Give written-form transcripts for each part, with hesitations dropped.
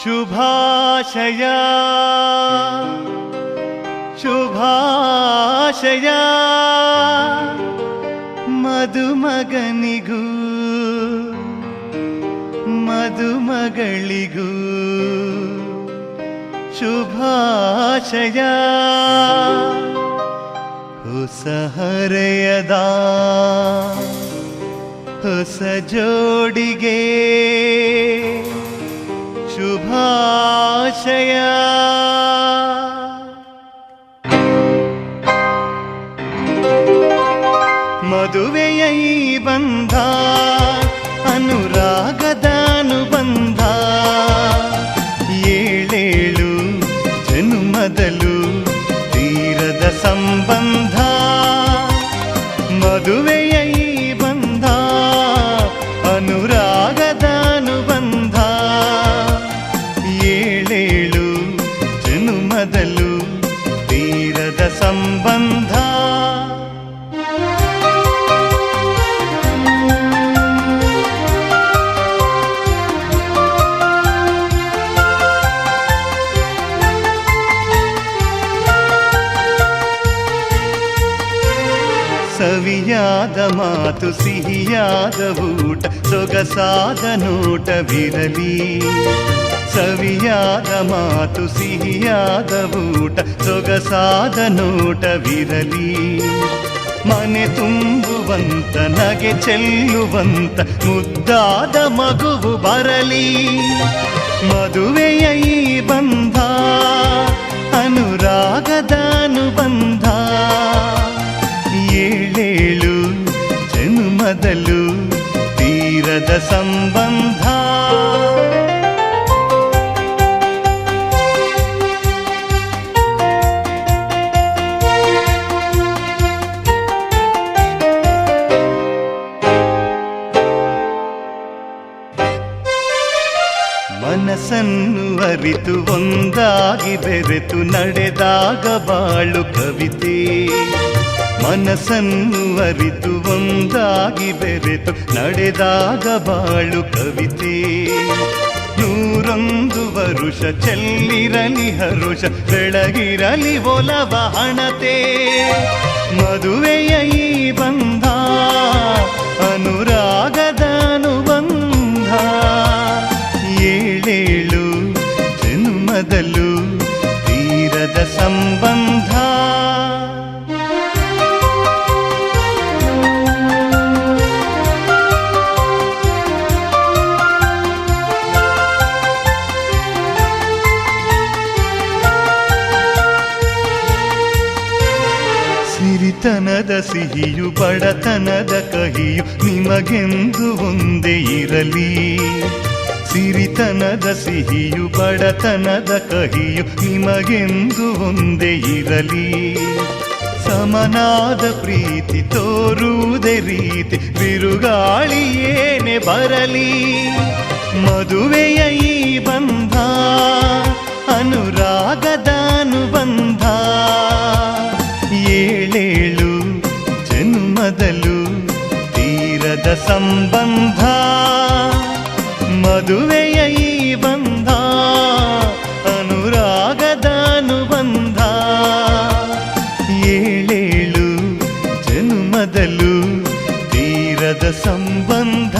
ಶುಭಾಶಯ ಶುಭಾಶಯ ಮದುಮಗನಿಗೂ ಮದುಮಗಳಿಗೂ ಶುಭಾಶಯ. ಹೊಸ ಹರೆಯದ ಹೊಸ ಜೋಡಿಗೆ ಶುಭಾಶಯ. ಮದುವೆಯ ಈ ಬಂಧ ಅನುರಾಗದ ಅನುಬಂಧ, ಏಳೇಳು ಜನುಮದಲು ತೀರದ ಸಂಬಂಧ. ಮದುವೆಯ ಈ ಬಂಧ ಅನುರಾಗದ ಅನುಬಂಧ, ಏಳೇಳು ಜನುಮದಲು ತೀರದ ಸಂಬಂಧ. ಸವಿಯಾದ ಮಾತು ಸಿಹಿಯಾದ ಊಟ ಸೊಗಸಾದ ನೋಟವಿರಲಿ. ಸವಿಯಾದ ಮಾತು ಸಿಹಿಯಾದ ಊಟ ಸೊಗಸಾದ ನೋಟವಿರಲಿ. ಮನೆ ತುಂಬುವಂತ ನಗೆ ಚೆಲ್ಲುವಂತ ಮುದ್ದಾದ ಮಗುವು ಬರಲಿ. ಮದುವೆಯ ಈ ಬಂಧ ಅನುರಾಗದ ಅನುಬಂಧ, ಏಳೇಳು ಜನುಮದಲು ತೀರದ ಸಂಬಂಧ. ಮನಸ್ಸನ್ನು ಅರಿತು ಒಂದಾಗಿ ಬೆರೆತು ನಡೆದಾಗ ಬಾಳು ಕವಿತೆ. ಮನಸ್ಸನ್ನು ಅರಿತು ಒಂದಾಗಿ ಬೆರೆತು ನಡೆದಾಗ ಬಾಳು ಕವಿತೆ. 101 ವರುಷ ಚೆಲ್ಲಿರಲಿ ಹರುಷ ಬೆಳಗಿರಲಿ ಒಲವ ಹಣತೆ. ಮದುವೆಯ ಈ ಬಂಧ ಅನುರಾಗದ ಅನುಬಂಧ, ಏಳೇಳು ಜನುಮದಲು ತೀರದ ಸಂಬಂಧ. ಸಿರಿತನದ ಸಿಹಿಯು ಬಡತನದ ಕಹಿಯು ನಿಮಗೆಂದು ಒಂದೇ ಇರಲಿ. ಸಿರಿತನದ ಸಿಹಿಯು ಬಡತನದ ಕಹಿಯು ನಿಮಗೆಂದು ಒಂದೇ ಇರಲಿ. ಸಮನಾದ ಪ್ರೀತಿ ತೋರುವುದೇ ರೀತಿ ಬಿರುಗಾಳಿ ಏನೇ ಬರಲಿ. ಮದುವೆಯ ಈ ಬಂಧ ಅನುರಾಗದ ಅನುಬಂಧ, ಏಳೇಳು ಜನುಮದಲು ತೀರದ ಸಂಬಂಧ. ಮದುವೆಯ ಈ ಬಂಧ ಅನುರಾಗದ ಅನುಬಂಧ, ಏಳೇಳು ಜನುಮದಲು ತೀರದ ಸಂಬಂಧ.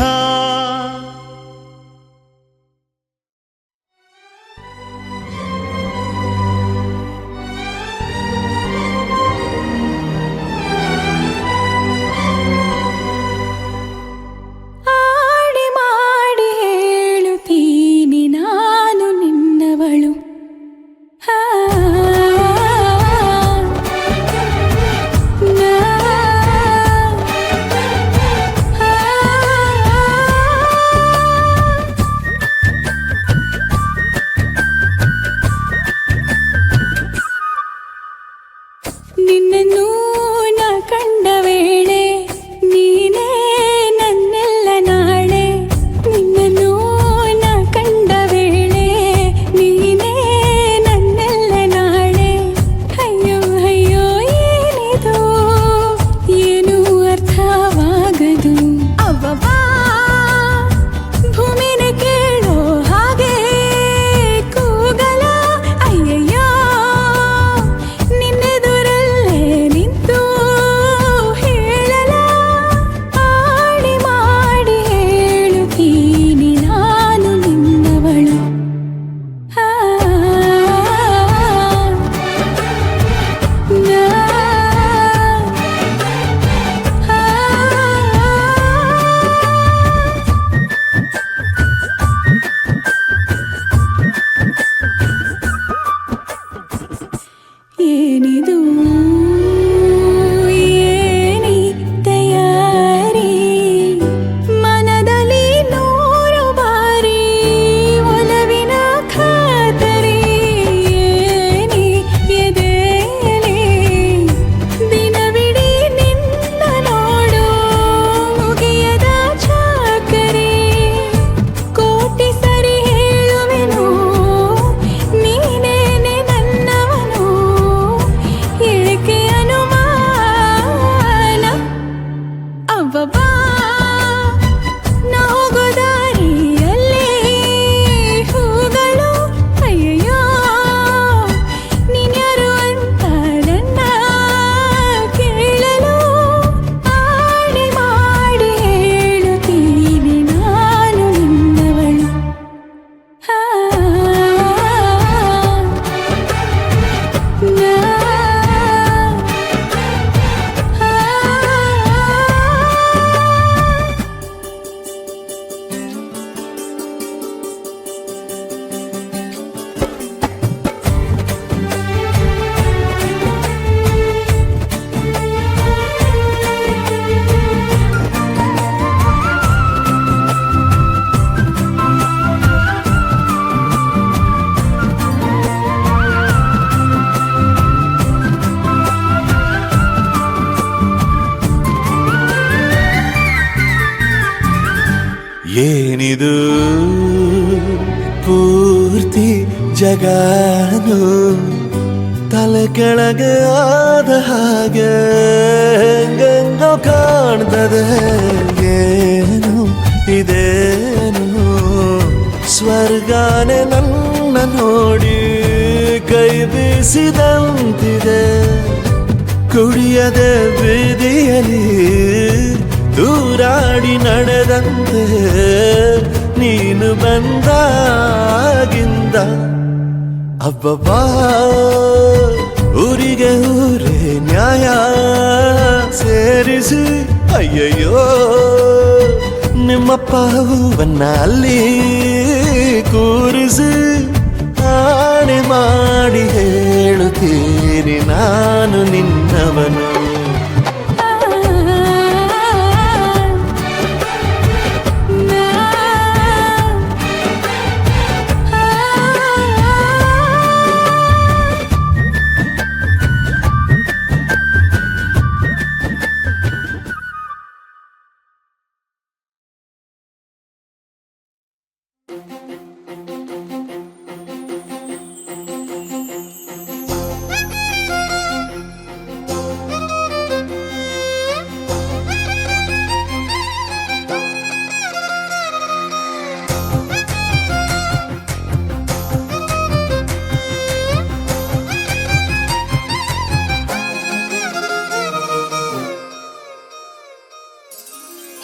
ಅಬ್ಬಬ್ಬಾ ನಾ ಹೋಗೋ ದಾರಿಯಲ್ಲಿ ಹೂಗಳು ಅಯ್ಯಯ್ಯೋ ನೀನ್ಯಾರು ಅಂತ ನನ್ನ ಕೇಳಲು ಆಡಿ ಮಾಡಿ ಹೇಳುತ್ತೀನಿ ನಾನು ನಿನ್ನವಳು. ಏನಿದು ಪೂರ್ತಿ ಜಗಾನು ತಲೆ ಕೆಳಗೆ ಆದ ಹಾಗೆ ಗಂಗೋ ಕಾಣ್ತದೆ. ಏನು ಇದೇನು ಸ್ವರ್ಗಾನೆ ನನ್ನ ನೋಡಿ ಕೈ ಬೀಸಿದಂತಿದೆ. ಕುಡಿಯದೆ ಬೀದಿಯಲ್ಲಿ ದೂರಾಡಿ ನಡೆದಂತೆ ನೀನು ಬಂದಾಗಿಂದ ಅಬ್ಬಬ್ಬಾ ಊರಿಗೆ ಊರೇ ನ್ಯಾಯ ಸೇರಿಸಿ ಅಯ್ಯಯ್ಯೋ ನಿಮ್ಮಪ್ಪ ಹೂವನ್ನ ಅಲ್ಲಿ ಕೂರಿಸಿ ಆಣೆ ಮಾಡಿ ಹೇಳುತ್ತೀನಿ ನಾನು ನಿನ್ನವನು.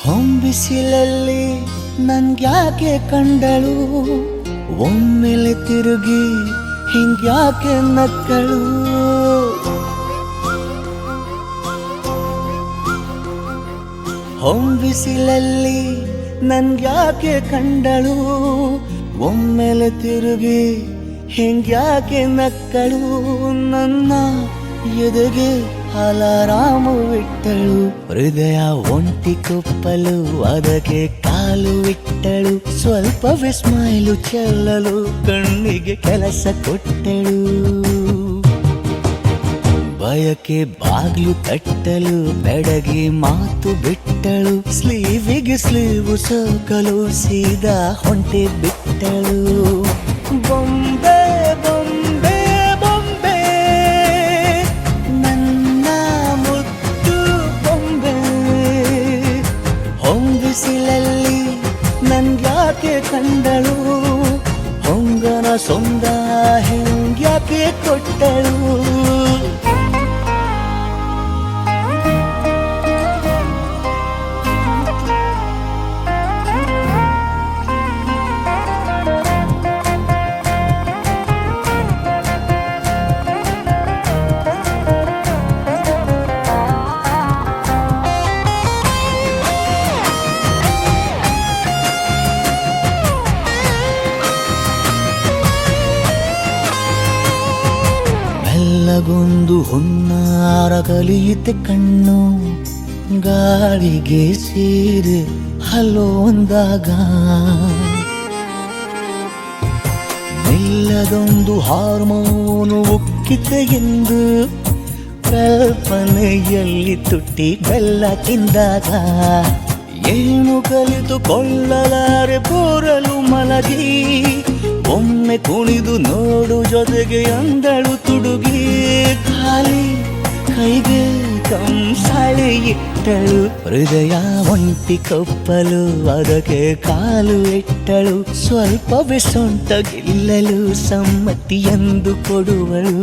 ಹೊಂಬಿಸಿಲಲ್ಲಿ ನನ್ಗ್ಯಾಕೆ ಕಂಡಳು, ಒಮ್ಮೆಲೆ ತಿರುಗಿ ಹಿಂಗ್ಯಾಕೆ ನಕ್ಕಳು. ಹೊಂಬಿಸಿಲಲ್ಲಿ ನನ್ಗ್ಯಾಕೆ ಕಂಡಳು, ಒಮ್ಮೆಲೆ ತಿರುಗಿ ಹಿಂಗ್ಯಾಕೆ ನಕ್ಕಳು. ನನ್ನ ಎದೆಗೆ ಅಲಾರಾಮು ಇಟ್ಟಳು, ಹೃದಯ ಒಂಟಿ ಕೊಪ್ಪಲು ಅದಕ್ಕೆ ಕಾಲು ಇಟ್ಟಳು. ಸ್ವಲ್ಪವೇ ಸ್ಮೈಲು ಚೆಲ್ಲಲು ಕಣ್ಣಿಗೆ ಕೆಲಸ ಕೊಟ್ಟಳು. ಬಯಕೆ ಬಾಗ್ಲು ತಟ್ಟಲು ಬೆಡಗಿ ಮಾತು ಬಿಟ್ಟಳು. ಸ್ಲೀವಿಗೆ ಸ್ಲೀವು ಸೋಕಲು ಸೀದಾ ಹೊಂಟೆ ಬಿಟ್ಟಳು. ಬೊಂಬೆ ಬೊಂಬೆ ಬೊಂಬೆ ನನ್ನ ಮುದ್ದು ಬೊಂಬೆ. ಹೊಂಬಿಸಿಲಲ್ಲಿ ನನ್ಗ್ಯಾಕೆ ಕಂಡಳು, ಹೊಂಗನ ಸೊಂದ ಹೆಂಗ್ಯಾಕೆ ಕೊಟ್ಟಳು. ಗೊಂದು ಹೊನ್ನಾರ ಕಲಿಯುತ್ತೆ ಕಣ್ಣು, ಗಾಳಿಗೆ ಸೇರಿ ಹಲೋ ಅಂದಾಗ ನಿಲ್ಲದೊಂದು ಹಾರ್ಮೋನು ಉಕ್ಕಿತೆ ಎಂದು ಕಲ್ಪನೆಯಲ್ಲಿ ತುಟ್ಟಿ ಬೆಲ್ಲ ತಿಂದಾಗ. ಏನು ಕಲಿತುಕೊಳ್ಳಲಾರೆ ಬೋರಲು ಮಲಗಿ, ಒಮ್ಮೆ ಕುಣಿದು ನೋಡು ಜೊತೆಗೆ ಅಂದಳು ತುಡುಗಿ. ಖಾಲಿ ಕೈಗೆ ಕಂಸಾಳೆ ಇಟ್ಟು ಕೊಟ್ಟಳು ಹೃದಯ ಒಂಟಿ ಕಪ್ಪಲು ಅದಕ್ಕೆ ಕಾಲು ಇಟ್ಟಳು ಸ್ವಲ್ಪವೇ ಸೊಂಟ ಗೆಲ್ಲಲು ಸಮ್ಮತಿಯೆಂದು ಕೊಡುವಳು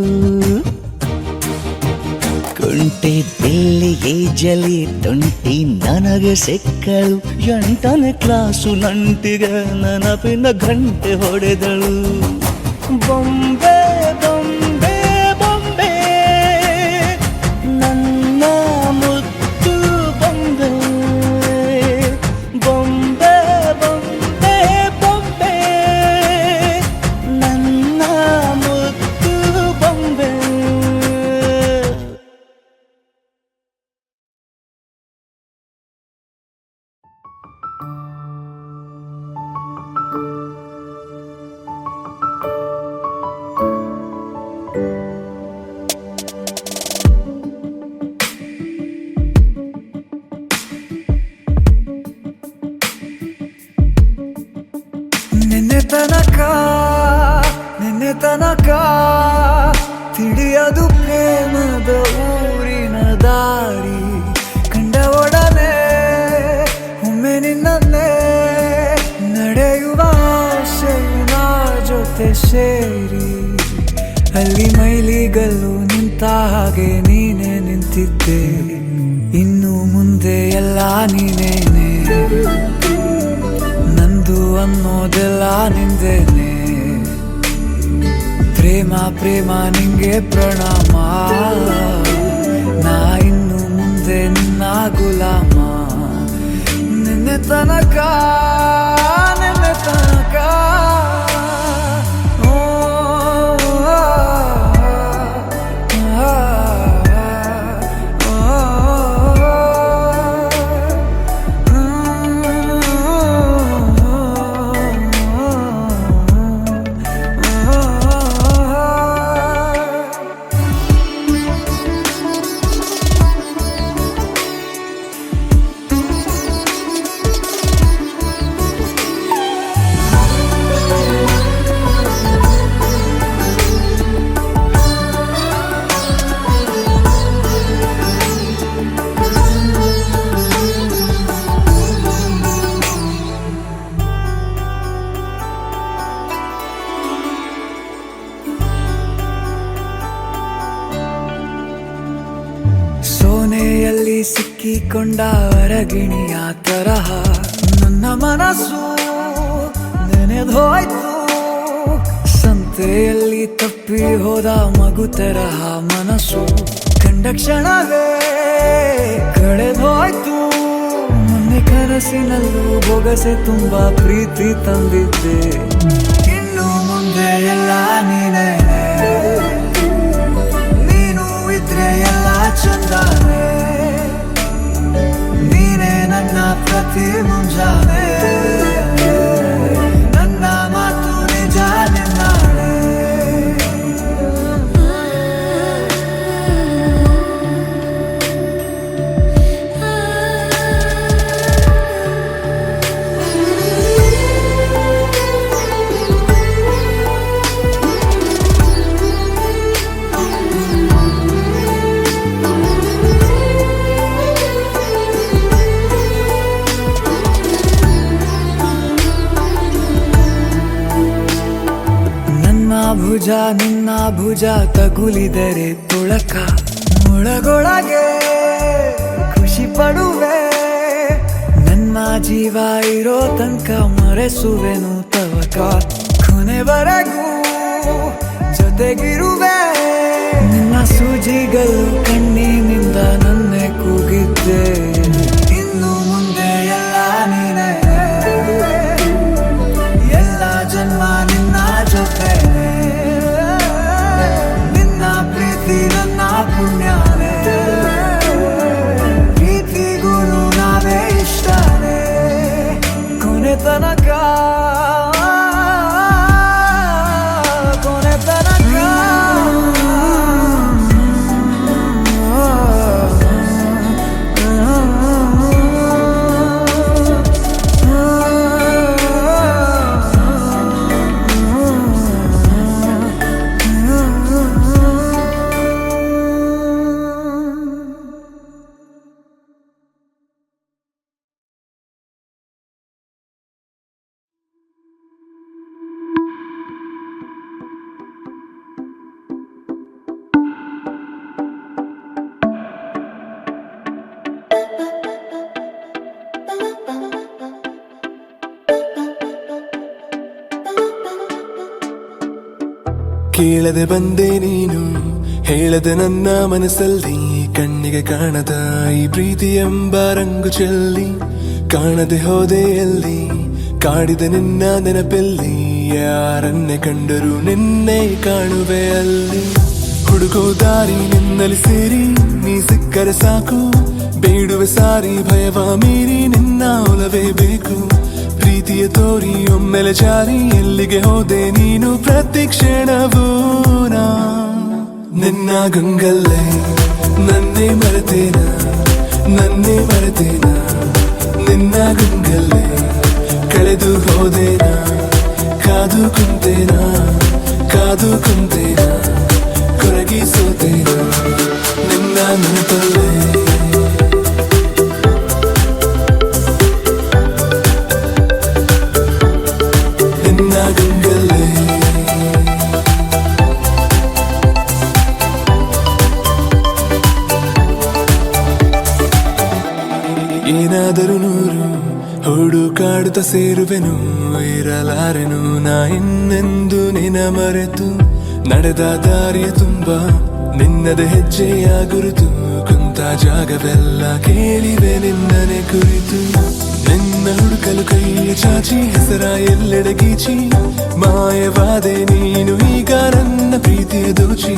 ಕುಂಟೆ ಬಿಲ್ಲಿಗೆ ಜಲಿ ತುಂಟಿ ನನಗೆ ಸಿಕ್ಕಳು 8ನೇ ಕ್ಲಾಸು ನಂಟಿಗೆ ನೆನಪಿನ ಗಂಟೆ ಹೊಡೆದಳು ಬೊಂಬೆ ಬೊಂಬೆ ಬೊಂಬೆ ನನ್ನ ಮುದ್ದು ಬೊಂಬೆ ಬೊಂಬೆ ಬೊಂಬೆ ಬೊಂಬೆ ನನ್ನ ಮುದ್ದು ಬೊಂಬೆ ನಿನ್ನೆ ತನಕ ತಿಳಿಯದು ಪ್ರೇಮದ ಊರಿನ ದಾರಿ ಕಂಡ ಒಡನೆ ಒಮ್ಮೆ ನಿನ್ನೇ ನಡೆಯುವ ಆಸೆಯ ಜೊತೆ ಸೇರಿ ಅಲ್ಲಿ ಮೈಲಿಗಲ್ಲು ನಿಂತ ಹಾಗೆ ನೀನೆ ನಿಂತಿದ್ದೆ ಇನ್ನು ಮುಂದೆ ಎಲ್ಲ ನೀನೇನೆ ನಂದು ಅನ್ನೋದೆಲ್ಲ ನಿಂದೇನೆ ಪ್ರೇಮ ಪ್ರೇಮ ನಿಂಗೆ ಪ್ರಣಾಮ ನಾ ಇನ್ನು ಮುಂದೆ ನಿನ್ನ ಗುಲಾಮ ನಿನ್ನೆ ತನಕ ಓ, ಸೋನೆಯಲ್ಲಿ ಸಿಕ್ಕಿಕೊಂಡ ಅರಗಿಣಿಯ ತರಹ ನನ್ನ ಮನಸ್ಸು ನೆನೆದೋಯ್ತು ಸಂತೆಯಲ್ಲಿ ತಪ್ಪಿ ಹೋದ ಮಗು ತರಹ ಮನಸ್ಸು ಕಂಡ ಕ್ಷಣವೇ ಕಳೆದೋಯ್ತು ಮೊನ್ನೆ ಕನಸಿನಲ್ಲೂ ಬೊಗಸೆ ತುಂಬಾ ಪ್ರೀತಿ ತಂದಿದ್ದೆ ಇನ್ನು ಮುಂದೆ ಎಲ್ಲ ನೀನೇ ಎಲ್ಲ ಚಂದಾನೆ ನೀನೇ ನನ್ನ ಪ್ರತಿ ಮುಂಜಾನೆ ನನ್ನ ಮಾತು ನಿಜ ನಿನ್ನಾಳೆ ಭುಜ ನಿನ್ನ ಭುಜ ತಗುಲಿದರೆ ತುಳಕ ಒಳಗೊಳಗೆ ಖುಷಿ ಪಡುವೆ ನನ್ನ ಜೀವ ಇರೋ ತನಕ ಮರೆಸುವೆನು ತವಕ ಕೊನೆವರೆಗೂ ಜೊತೆಗಿರುವೆ ನಿನ್ನ ಸೂಜಿಗಳು ಕಣ್ಣಿನಿಂದ ನನ್ನೆ ಕೂಗಿದ್ದೆ ಇನ್ನು ಮುಂದೆ ಎಲ್ಲ ನೀನೇ ಎಲ್ಲ ಜನ್ಮ ನಿನ್ನ ಜೊತೆ ನಿನ್ನ ಪ್ರೀತಿ ನನ್ನ ಪುಣ್ಯನೇ ಪ್ರೀತಿಗೂ ನಾವೇ ಇಷ್ಟನೇ ಕೊನೆ ತನಕ ಕೇಳದೆ ಬಂದೆ ನೀನು ಹೇಳದೆ ನನ್ನ ಮನಸ್ಸಲ್ಲಿ ಕಣ್ಣಿಗೆ ಕಾಣದ ಈ ಪ್ರೀತಿ ಎಂಬ ರಂಗು ಚೆಲ್ಲಿ ಕಾಣದೆ ಹೋದೆ ಎಲ್ಲಿ ಕಾಡಿದ ನಿನ್ನ ನೆನಪೆಲ್ಲಿ ಯಾರನ್ನೇ ಕಂಡರೂ ನಿನ್ನೆ ಕಾಣುವೆ ಅಲ್ಲಿ ಹುಡುಕೋ ದಾರಿ ನಿನ್ನಲ್ಲಿ ಸೇರಿ ನೀ ಸಿಕ್ಕರೆ ಸಾಕು ಬೇಡುವೆ ಸಾರಿ ಭಯವ ಮೀರಿ ನಿನ್ನ ಒಲವೇ ಬೇಕು ಪ್ರೀತಿಯ ತೋರಿ ಒಮ್ಮೆಲೆ ಜಾರಿ ಎಲ್ಲಿಗೆ ಹೋದೆ ನೀನು ಪ್ರತಿ ಕ್ಷಣವೂ ನಾ ನಿನ್ನ ಗಂಗಲ್ಲೇ ನನ್ನೇ ಮರೆತೇನ ನಿನ್ನ ಗಂಗಲ್ಲೇ ಕಳೆದು ಹೋದೇನ ಕಾದು ಕುಂತೇನ ಕೊರಗಿ ಸೋತೇನ ನಿನ್ನ ನೆನಪಲ್ಲೇ ನಿನ್ನ ಗಂಗಲ್ಲೇ ಏನಾದರೂ ನೂರು ಹುಡುಕಾಡುತ್ತ ಸೇರುವೆನು ಇರಲಾರೆನು ನಾ ಇನ್ನೆಂದು ನಿನ ಮರೆತು ನಡೆದ ದಾರಿಯ ತುಂಬ ನಿನ್ನದ ಹೆಜ್ಜೆಯ ಗುರುತು ಕುಂತ ಜಾಗವೆಲ್ಲ ಕೇಳಿವೆ ನಿನ್ನನೆ ಕುರಿತು ನಿನ್ನ ಹುಡುಕಲು ಕೈಯ ಚಾಚಿ ಹೆಸರ ಎಲ್ಲೆಡೆ ಗೀಚಿ ಮಾಯವಾದೆ ನೀನು ಈಗ ನನ್ನ ಪ್ರೀತಿಯ ದೋಚಿ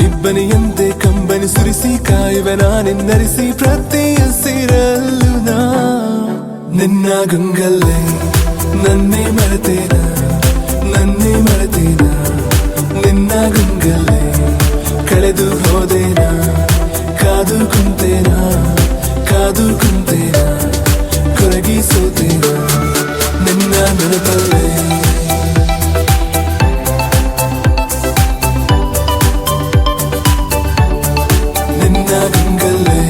ಇಬ್ಬನಿಯಂತೆ ಕಂಬನಿ ಸುರಿಸಿ ಕಾಯುವೆ ನಾನೆನ್ನರಿಸಿ ಪ್ರತಿ ಹಸಿರಲ್ಲೂ ನಾ ನಿನ್ನ ಗಂಗಲ್ಲೇ ನನ್ನೇ ಮರೆತೇನ ನಿನ್ನ ಗಂಗಲ್ಲೇ ಕಳೆದು ಹೋದೇನ ಕಾದು ಕುಂತೇನ ಕೊರಗಿ ಸೋತೇನ ನಿನ್ನ ನೆನಪಲ್ಲೇ ನಿನ್ನ ಗಂಗಲ್ಲೇ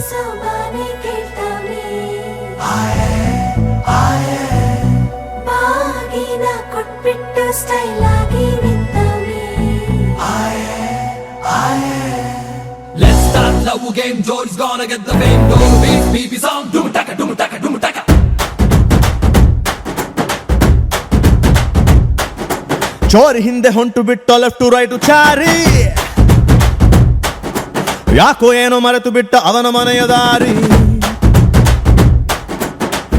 ಸೋಬಾನೆ ಕೇಳ್ತಾವ್ನೆ ಬಾಗಿನ ಕೊಟ್ಬಿಟ್ಟು ಸ್ಟೈಲ್ ಆಗಿ ನಿಂತವ್ನೆ Let's start love game, Jody's gonna get the fame. Don't beat, BB song, doom taka, doom taka, doom taka. ಚೋರಿ ಹಿಂದೆ ಹೊಂಟು ಬಿಟ್ಟು ಲೆಫ್ಟ್ ಟು ರೈಟ್ ಚಾರಿ ಯಾಕೋ ಏನೋ ಮರೆತು ಬಿಟ್ಟ ಅವನ ಮನೆಯ ದಾರಿ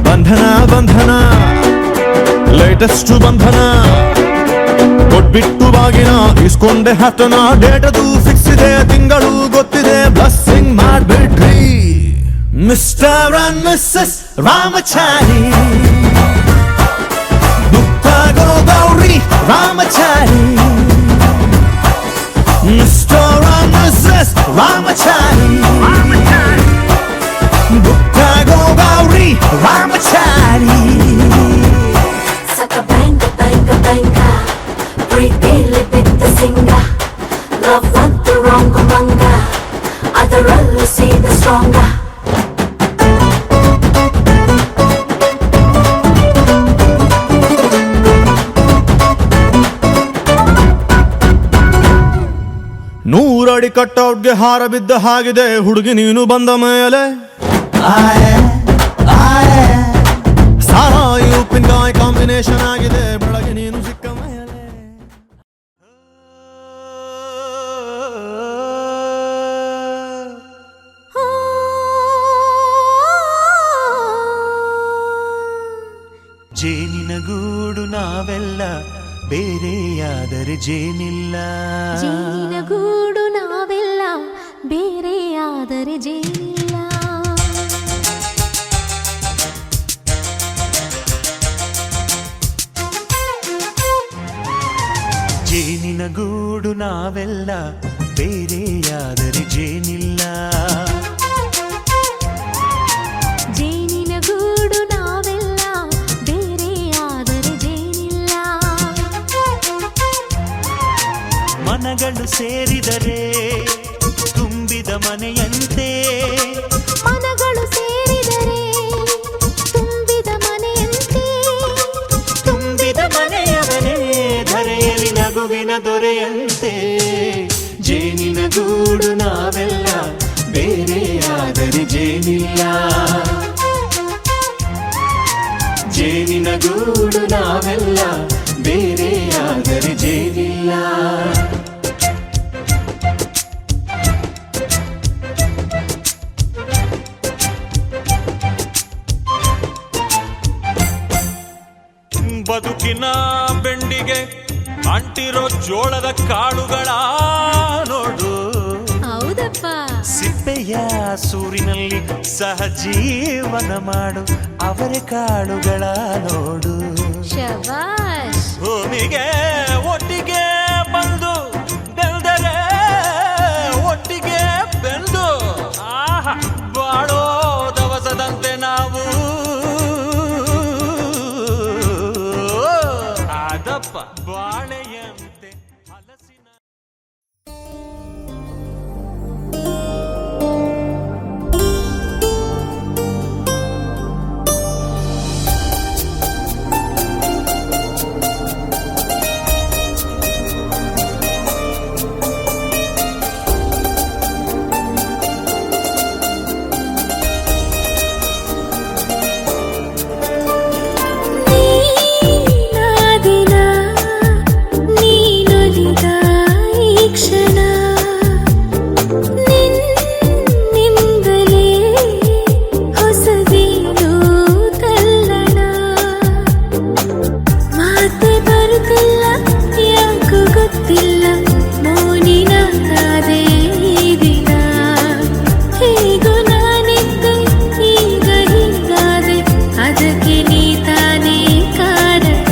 ಬಂಧನ ಲೇಟೆಸ್ಟ್ ಬಂಧನ ಕೊಟ್ಬಿಟ್ಟು ಬಾಗಿನ ಇಸ್ಕೊಂಡೆ ಹತ್ತನ ಡೇಟದು ಫಿಕ್ಸ್ ಇದೆ ತಿಂಗಳು ಗೊತ್ತಿದೆ ಬ್ಲಸ್ಸಿಂಗ್ ಮಾಡ್ಬಿಟ್ರಿ ಮಿಸ್ಟರ್ ಅಂಡ್ ಮಿಸ್ಸಸ್ ರಾಮಚಾರಿ ದುಃಖಗೋ Gowri Ramachari Mr and Mrs Ramachari ದುಃಖಗೋ Gowri Ramachari Saka banga banga banga ಪ್ರೀತಿಲಿ ಬಿದ್ದ ಸಿಂಗ ಲವ್ ಅಂತೂ ರಾಂಗ್ ಮಂಗ ಅದರಲ್ಲೂ ಸೀದ ಸ್ಟ್ರಾಂಗ ನೂರಡಿ ಕಟ್ಔಟ್ಗೆ ಹಾರ ಬಿದ್ದ ಹಾಗಿದೆ ಹುಡುಗಿ ನೀನು ಬಂದ ಮೇಲೆ ಸಾರಾಯಿ ಉಪ್ಪಿನಕಾಯಿ ಕಾಂಬಿನೇಷನ್ ಆಗಿದೆ ಬೆಳಗ್ಗೆ ನೀನು ಸಿಕ್ಕ ಮೇಲೆ ಜೇನಿನ ಗೂಡು ನಾವೆಲ್ಲ ಬೇರೆಯಾದರೆ ಜೇನಿಲ್ಲ ಜೇನಿನ ಗೂಡು ನಾವೆಲ್ಲ ಬೇರೆಯಾದರೆ ಜೇನಿಲ್ಲ ಜೇನಿನಗೂಡು ನಾವೆಲ್ಲ ಬೇರೆಯಾದರೆ ಜೇನಿಲ್ಲ. ಜೇನಿನ ಗೂಡು ನಾವೆಲ್ಲ ಬೇರೆಯಾದರೆ ಜೇನಿಲ್ಲ. ಮನಗಳು ಸೇರಿದರೆ ತುಂಬಿದ ಮನೆಯಂತೆ. ಮನಗಳು ಸೇರಿದರೆ ತುಂಬಿದ ಮನೆಯಂತೆ. ತುಂಬಿದ ಮನೆಯವನೇ ಧರೆಯಲ್ಲಿ ನಗುವಿನ ದೊರೆಯಂತೆ. ಜೇನಿನ ಗೂಡು ನಾವೆಲ್ಲ ಬೇರೆಯಾದರೆ ಜೇನಿಲ್ಲ. ಜೇನಿನ ಗೂಡು ನಾವೆಲ್ಲ ಬೇರೆಯಾದರೆ ಜೇನಿಲ್ಲ. ಬದುಕಿನ ಬೆಂಡಿಗೆ ಅಂಟಿರೋ ಜೋಳದ ಕಾಳುಗಳ ನೋಡು. ಹೌದಪ್ಪ. ಸಿಪ್ಪೆಯ ಸೂರಿನಲ್ಲಿ ಸಹಜೀವನ ಮಾಡು ಅವರೆ ಕಾಳುಗಳ ನೋಡು. ಶಬಾಷ್. ಭೂಮಿಗೆ ಒಟ್ಟಿಗೆ ಬಂದು ಬೆಳೆದರೆ ಒಟ್ಟಿಗೆ ಬೆಳೆದು ಆಹಾ ಬಾಳೋ ದವಸದಂತೆ ನಾವು. ಅದಪ್ಪ ಬಾಳೆಯಂತೆ ಹಲಸಿನ. ನೀನಾದಿನ ನೀನೊಲಿದ ಈ ಕ್ಷಣ ನಿನ್ನಿಂದಲೇ ಹೊಸದೇನು ತಲ್ಲಣ. ಮಾತೆ ಬರುತ್ತಿಲ್ಲ ಯಾಕೋ ಗೊತ್ತಿಲ್ಲ ಮೌನಿನಾದೆ ಈ ದಿನ. ಹೇಗೋ ನಾನಿದ್ದೆ ಈಗ ಹೀಗಾದೆ ಅದಕ್ಕೆ ನೀ ತಾನೇ ಕಾರಣ.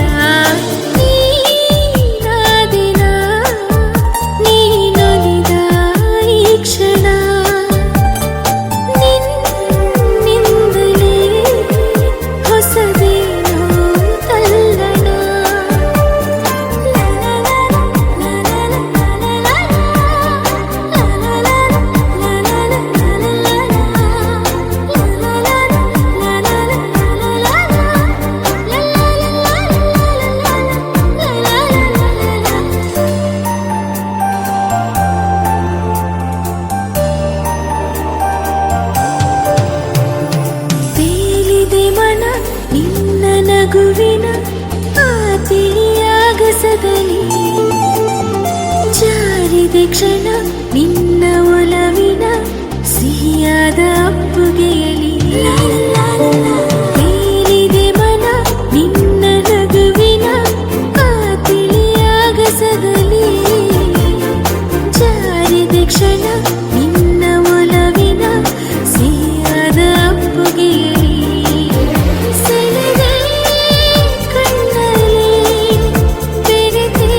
ನೀನಾದಿನ ನೀನೊಲಿದ ಈ ಕ್ಷಣ ನಿನ್ನಿಂದಲೇ ಹೊಸದೇನು ತಲ್ಲಣ. ತೇಲಿದೆ ಮನ ನಿನ್ನ ನಗುವಿನ ಆ ತಿಳಿಯಾಗಸದಲ್ಲಿ. ಜಾರಿದೆ ಕ್ಷಣ ನಿನ್ನ ಒಲವಿನ ಸಿಹಿಯಾದ ಅಪ್ಪುಗೆಯಲಿ. ತೇಲಿದೆ ಮನ ನಿನ್ನ ನಗುವಿನ ಆ ತಿಳಿಯಾಗಸದಲ್ಲಿ. ಜಾರಿದೆ ಕ್ಷಣ ನಿನ್ನ ಒಲವಿನ ಸಿಹಿಯಾದ ಅಪ್ಪುಗೆಯಲಿ. ಸೆಳೆದೆ ಕಣ್ಣಲ್ಲಿ ಬೆರೆತೆ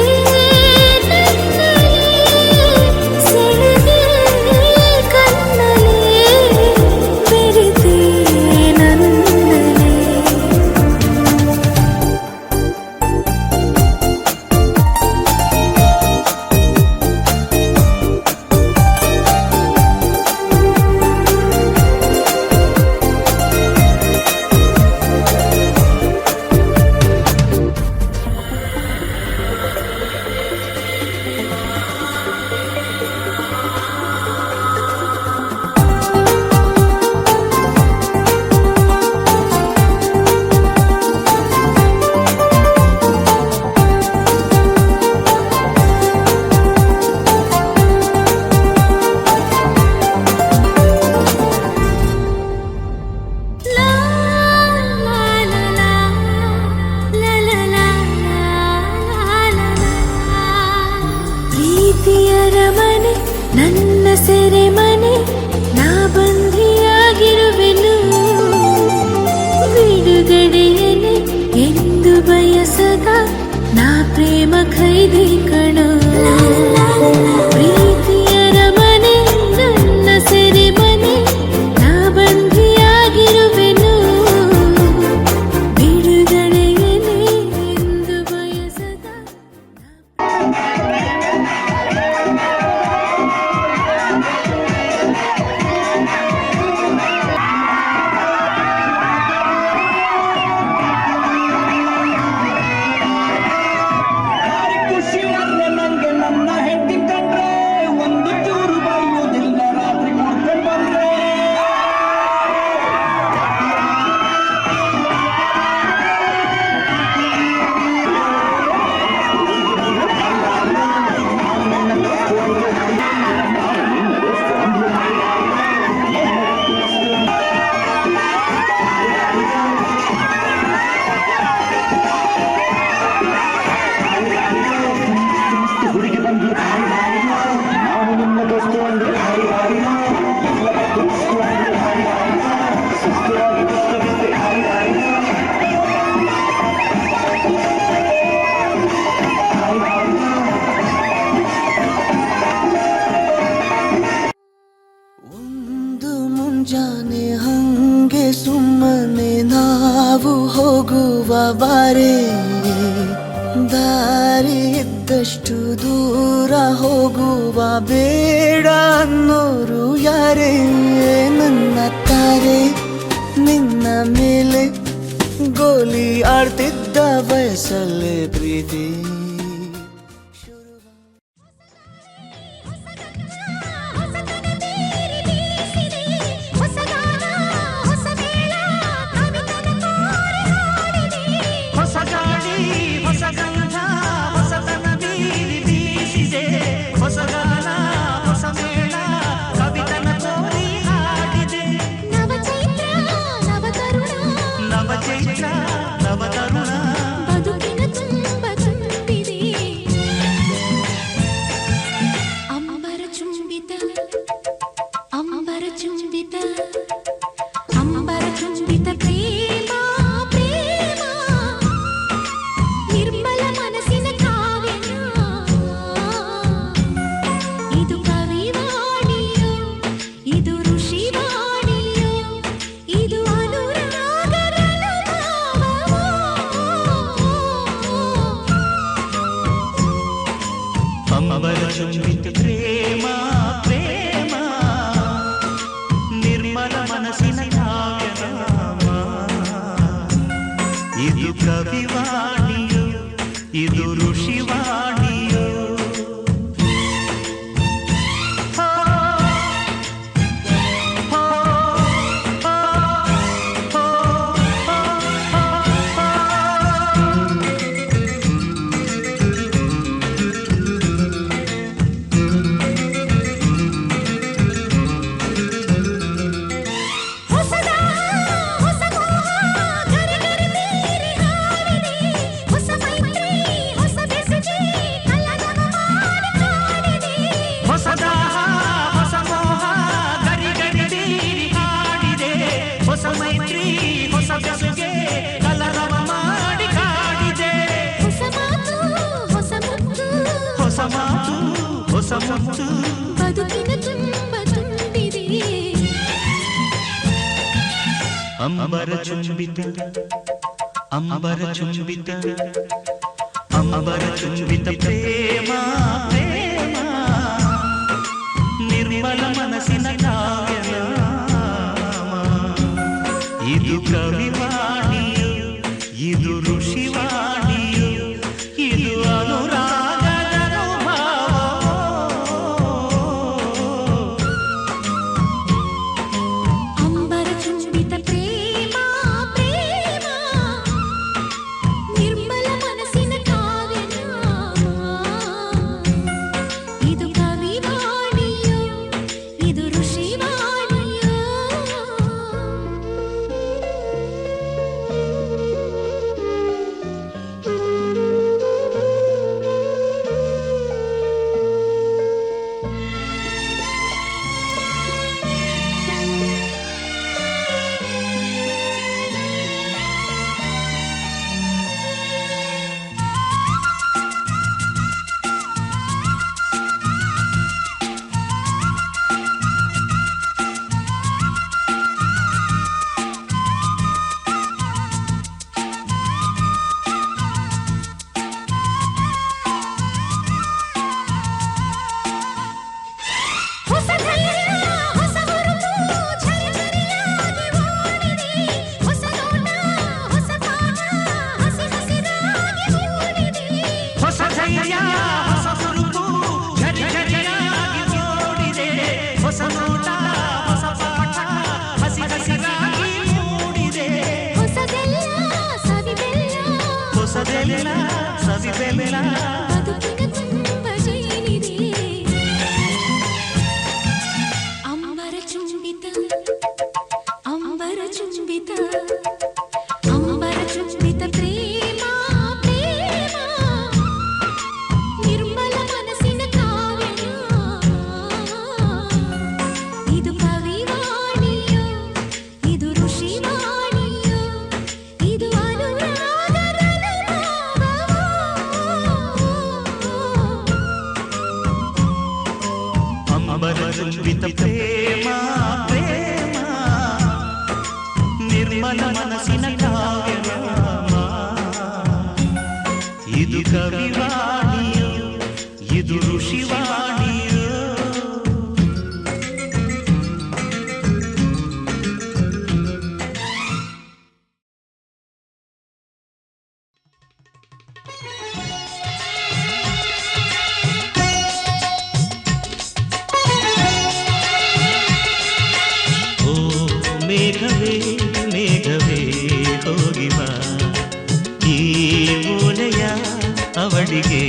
ನನ್ನಲ್ಲಿ. ಸೆಳೆದೆ ಕಣ್ಣಲ್ಲಿ ಬೆರೆತೆ ನನ್ನಲ್ಲಿ. ಪ್ರೀತಿಯರ ಮನೆ ನನ್ನ ಸೆರೆಮನೆ ನಾ ಬಂಧಿಯಾಗಿರುವೆನು. ಬಿಡುಗಡೆಯನೆ ಎಂದು ಬಯಸದ ನಾ ಪ್ರೇಮ ಖೈದಿ ಕಣೋ. ಬಾರೆ ದಾರಿ ಇದ್ದಷ್ಟು ದೂರ ಹೋಗುವ ಬೇಡ ಅನ್ನೋರು ಯಾರೇ ನನ್ನ ತಾರೆ ನಿನ್ನ ಮೇಲೆ ಗೋಲಿ ಆಡ್ತಿದ್ದ ವಯಸ್ಸಲ್ಲೇ ಪ್ರೀತಿ ಚುಂಬಿತ ಪ್ರೇಮ ಪ್ರೇಮ ನಿರ್ಮಲ ಮನಸ್ಸಿನ ಕಾವ್ಯನಾಮ ಇದು ಕವಿವಾಣಿಯು ಇದು ಋಷಿವಾಣಿಯು ಬದುಕಿನ ತುಂಬ ತುಂಬಿದೆ ಅಂಬರ ಚುಂಬಿತ ಅಂಬರ ಚುಂಬಿತ ಅಂಬರ ಚುಂಬಿತ ಪ್ರೇಮ ಪ್ರೇಮ ನಿರ್ಮಲ ಮನಸ್ಸಿನ ಕಾವ್ಯನಾಮ ಇದು ಕವಿವಾಣಿಯು ಇದು ಋಷಿವಾಣಿಯು ಇದು ಅನುರಾಗದ ಅಂಬರ ಚುಂಬಿತ ಪ್ರೇಮ ಪ್ರೇಮ ನಿರ್ಮಲ ಮನಸ್ಸಿನ ಕಾವ್ಯನಾಮ ಇದು ಕವಿವಾಣಿಯೋ ಇದು ಋಷಿವಾಣಿಯೋ ಹೊಸ ಧೈರ್ಯ ಹೊಸ ಹುರುಪು ಝರಿಝರಿಯಾಗಿ ಓಡಿದೆ ಹೊಸ ನೋಟ ಹೊಸ ಪಾಠ ಹಸಿ ಹಸಿರಾಗಿ ಮೂಡಿದೆ ಹೊಸ ಧೈರ್ಯ ಹೊಸ ಹುರುಪು ಝರಿ ಝರಿಯಾಗಿ ಓಡಿದೆ ಹೊಸ ನೋಟ ಹೊಸ ಪಾಠ ಹಸಿ ಹಸಿರಾಗಿ ಮೂಡಿದೆ ಹೊಸದೆಲ್ಲ ಸವಿಬೆಲ್ಲ ಹೊಸದೆಲ್ಲ ಸವಿಬೆಲ್ಲ ಬದುಕಿನ ತುಂಬ ಜೇನಿದೆ ಅಂಬರ ಚುಂಬಿತ ಅಂಬರ ಚುಂಬಿತ ಅಂಬರ ಚುಂಬಿತ ಪ್ರೇಮ ಪ್ರೇಮ ನಿರ್ಮಲ ಮನಸ್ಸಿನ ಕಾವ್ಯನಾಮ ಇದು ಕವಿವಾಣಿಯೋ ಇದು ಋಷಿವಾಣಿಯೋ ಇದು ಅನುರಾಗದ ಅಂಬರ ಚುಂಬಿತ ಪ್ರೇಮ ಪ್ರೇಮ ನಿರ್ಮಲ ಮನಸ್ಸಿನ ಕಾವ್ಯನಾಮ ಕವಿವಾಣಿಯೋ ಇದು ಋಷಿವಾಣಿಯೋ ಓ ಮೇಘವೇ ಮೇಘವೇ ಹೋಗಿ ಬಾ ಈ ಮೂಲೆಯ ಅವಳಿಗೆ